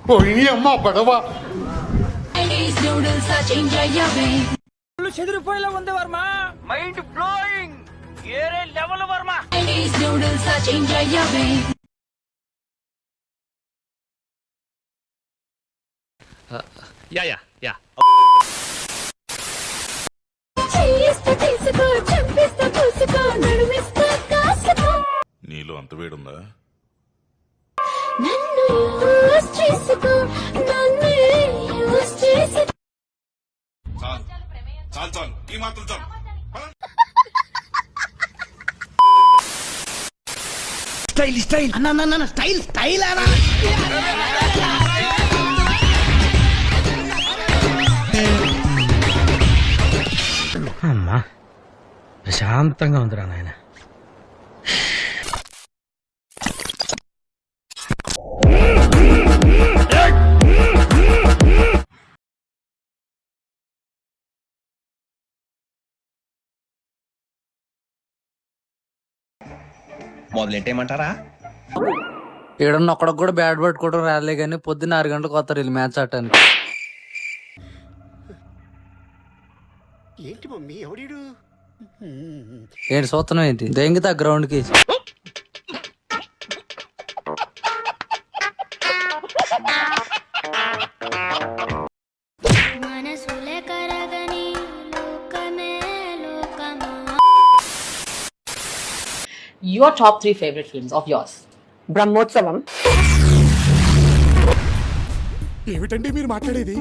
పోయి అమ్మ పడవ చెదిరిపోయేలా ఉంది వర్మ. Mind blowing. ఏరే లెవెల్ వర్మ. యా నీలో అంత వేడుందా? చాలు ఈ మాత్రం చాలు. స్టైల్ అన్న స్టైల్ అనా. అమ్మా ప్రశాంతంగా ఉందిరా నాయన. మొదలెట్టేయమంటారా? ఏడన్నా ఒక్కడికి కూడా బ్యాట్ పట్టుకోవడం రాలే కానీ పొద్దున్న 6 గంటలకు వస్తారు వీళ్ళు మ్యాచ్ ఆడటానికి. ఏంటి మమ్మీ ఎవడీడు? ఏంటి చూస్తున్నాం ఏంటి దెంగితే ఆ గ్రౌండ్కి. Your top 3 favorite films of yours? Brahmotsavam. ఏమిటండి మీరు మాట్లాడేది?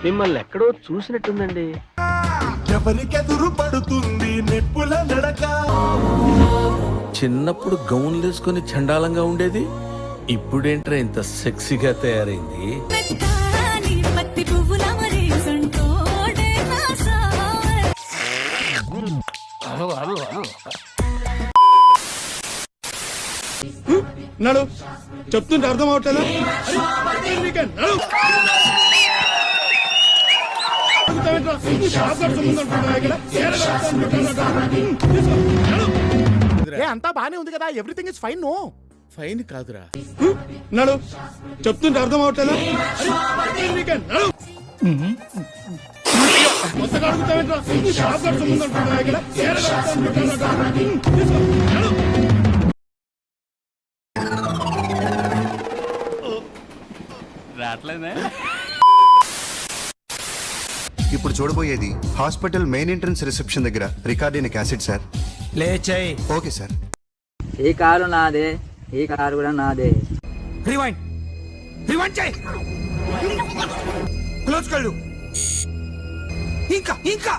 మిమ్మల్ని ఎక్కడో చూసినట్టుందండి. ఎవరికెదురు పడుతుంది నిప్పుల నడక. చిన్నప్పుడు గౌన్లు వేసుకుని చండాలంగా ఉండేది, ఇప్పుడేంట్రా ఇంత సెక్సీగా తయారైంది? నడు చెప్తుంటే అర్థం అవట్లేదా? అంతా బానే ఉంది కదా, everything is fine. No fine కాదురా. నడు చెప్తుంటే అర్థం అవట్లేదా? ఇప్పుడు చూడబోయేది హాస్పిటల్ మెయిన్ ఎంట్రన్స్ రిసెప్షన్ దగ్గర రికార్డ్ అయిన క్యాసెట్ సార్. లేచాయి. Okay sir. ఈ కారు నాదే, ఈ కారు కూడా నాదే. రివైండ్ చేయి. క్లోజ్ కళ్ళు. ఇంకా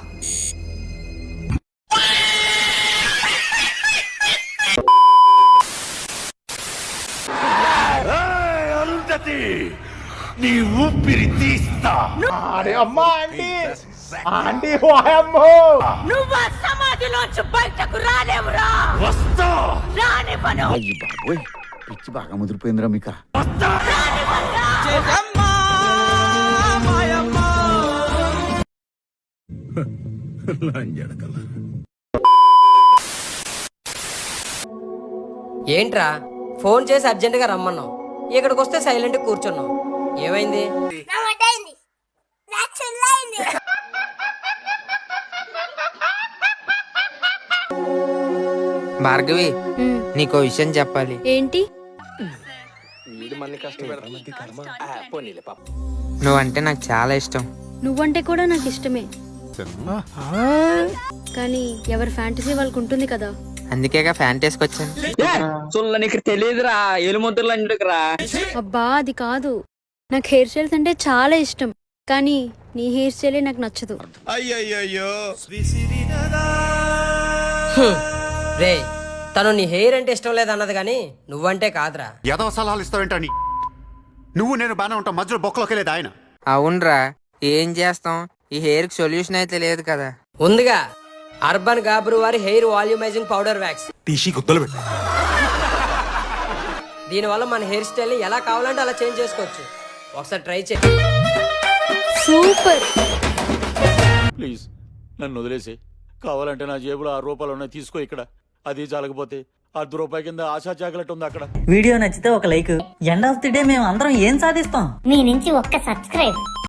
నీ ఊపిరి తీస్తా. అరే అమ్మా ఆంటీ ఆంటీ అమ్మో నువ్వు సమాధిలోంచి బయటకు రాలేవురా. వస్తా. రానివ్వను. బాబోయ్ పిచ్చి బాగా ముదిరిపోయిందిరా మీక. ఏంట్రా ఫోన్ చేసి అర్జెంటుగా రమ్మన్నావు, ఇక్కడికి వస్తే సైలెంట్ కూర్చున్నావు. ఏమైంది? భార్గవి, నీకో విషయం చెప్పాలి. ఏంటి? నువ్వంటే నాకు చాలా ఇష్టం. నువ్వంటే కూడా నాకు ఇష్టమే, కానీ ఎవరి ఫ్యాంటసీ వాళ్ళకు ఉంటుంది కదా. అందుకేగా ఫ్యాంటసీకి వచ్చాను. నీకు తెలియదురా, ఎలుముద్రలు అంటుకురా. అబ్బా అది కాదు, నాకు హెయిర్ స్టైల్స్ అంటే చాలా ఇష్టం, కానీ నీ హెయిర్ స్టైలే నాకు నచ్చదు. అయ్యయ్యో రే, తను నీ హెయిర్ అంటే ఇష్టం లేదన్నది కానీ నువ్వంటే కాదురా. ఏదో సలహాలు ఇస్తావేంటని. నువ్వు నేను బానే ఉంటాం, మధ్యలో బొక్కలోకి వెళ్ళేది ఆయన. అవునరా, ఏం చేస్తాం, ఈ హెయిర్ కి సొల్యూషన్ అయితే లేదు కదా. ఉందిగా, అర్బన్ గాబ్రు వారి హెయిర్ వాల్యూమైజింగ్ పౌడర్ వ్యాక్స్. దీనివల్ల మన హెయిర్ స్టైల్ ని ఎలా కావాలంటే అలా చేంజ్ చేసుకోవచ్చు. ఒకసారి ట్రై చేయి. సూపర్. ప్లీజ్ నన్ను వదిలేసి కావాలంటే నా జేబులో 6 రూపాయలు ఉన్నాయి, తీసుకో. ఇక్కడ అది చాలకపోతే ₹10 కింద ఆశా చాకలెట్ ఉంది అక్కడ. వీడియో నచ్చితే ఒక like. End of the day మేము అందరం ఏం సాధిస్తాం? మీ నుంచి ఒక్క సబ్స్క్రైబ్